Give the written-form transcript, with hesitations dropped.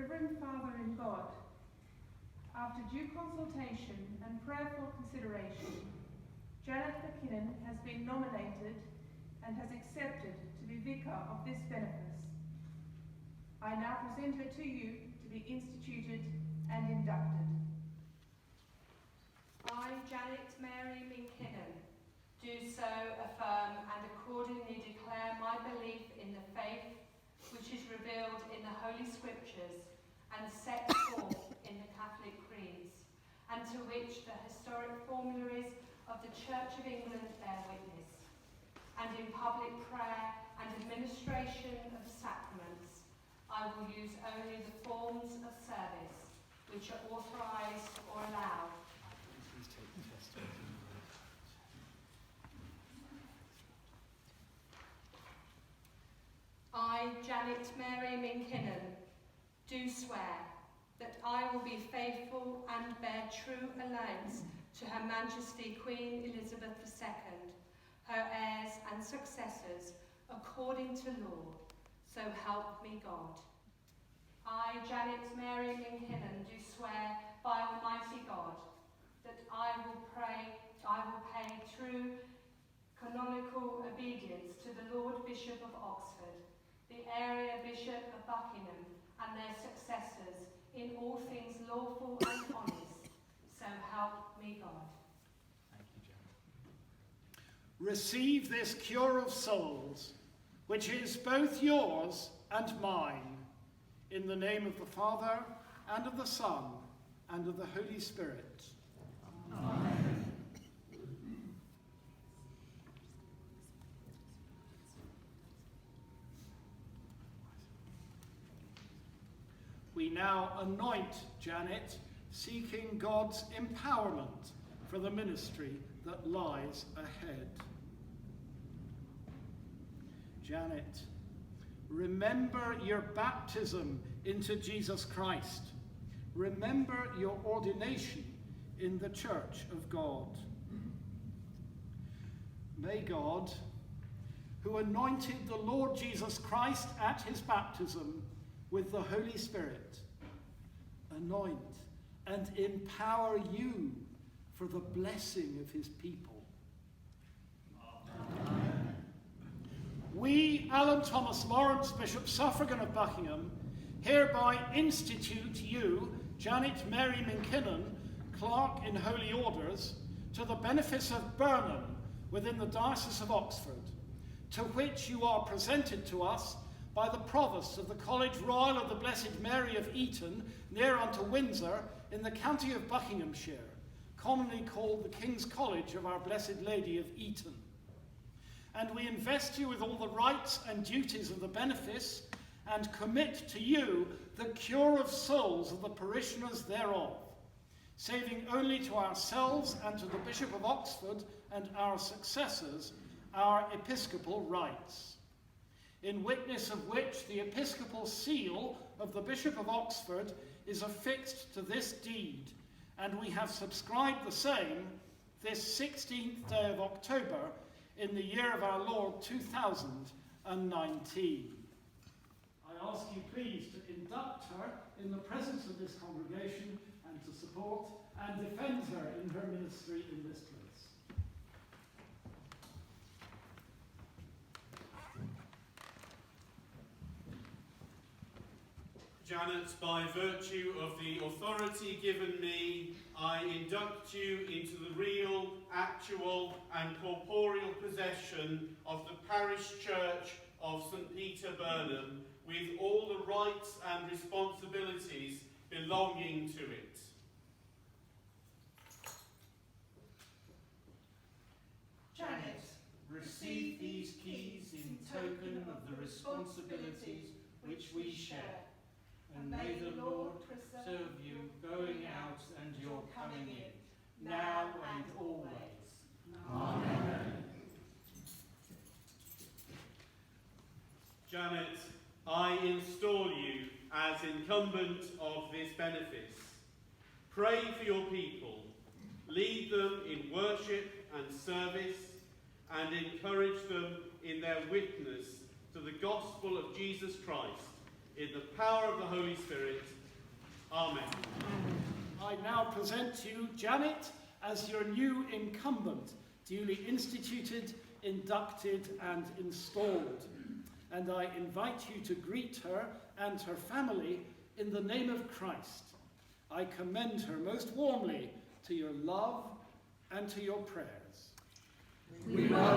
Reverend Father in God, after due consultation and prayerful consideration, Janet Minkkinen has been nominated and has accepted to be vicar of this benefice. I now present her to you to be instituted and inducted. I, Janet Mary Minkkinen, do so affirm and accordingly declare my belief in the faith which is revealed in the Holy Scriptures and set forth in the Catholic creeds, and to which the historic formularies of the Church of England bear witness, and in public prayer and administration of sacraments, I will use only the forms of service which are authorised or allowed. Please take the testimony. I, Janet Mary Minkkinen, do swear that I will be faithful and bear true allegiance to Her Majesty Queen Elizabeth II, her heirs and successors, according to law, so help me God. I, Janet Mary Minkkinen, do swear by Almighty God that I will pay true canonical obedience to the Lord Bishop of Oxford, the area Bishop of Buckingham, and their successors in all things lawful and honest, so help me God. Thank you, Janet. Receive this cure of souls, which is both yours and mine, in the name of the Father, and of the Son, and of the Holy Spirit. Amen. We now anoint Janet, seeking God's empowerment for the ministry that lies ahead. Janet, remember your baptism into Jesus Christ. Remember your ordination in the Church of God. May God, who anointed the Lord Jesus Christ at his baptism with the Holy Spirit, anoint and empower you for the blessing of his people. Amen. We, Alan Thomas Lawrence, Bishop Suffragan of Buckingham, hereby institute you, Janet Mary Minkkinen, Clerk in Holy Orders, to the benefice of Burnham within the Diocese of Oxford, to which you are presented to us by the Provost of the College Royal of the Blessed Mary of Eton, near unto Windsor, in the county of Buckinghamshire, commonly called the King's College of Our Blessed Lady of Eton. And we invest you with all the rights and duties of the benefice, and commit to you the cure of souls of the parishioners thereof, saving only to ourselves and to the Bishop of Oxford and our successors our episcopal rights. In witness of which the episcopal seal of the Bishop of Oxford is affixed to this deed, and we have subscribed the same this 16th day of October in the year of our Lord 2019. I ask you please to induct her in the presence of this congregation and to support and defend her in her ministry in this place. Janet, by virtue of the authority given me, I induct you into the real, actual and corporeal possession of the parish church of St. Peter, Burnham, with all the rights and responsibilities belonging to it. Janet, receive these keys in token of the responsibilities which we share. And may the Lord preserve you going out and your coming in, now and always. Amen. Janet, I install you as incumbent of this benefice. Pray for your people, lead them in worship and service, and encourage them in their witness to the gospel of Jesus Christ, in the power of the Holy Spirit. Amen. I now present to you Janet as your new incumbent, duly instituted, inducted and installed. And I invite you to greet her and her family in the name of Christ. I commend her most warmly to your love and to your prayers. We welcome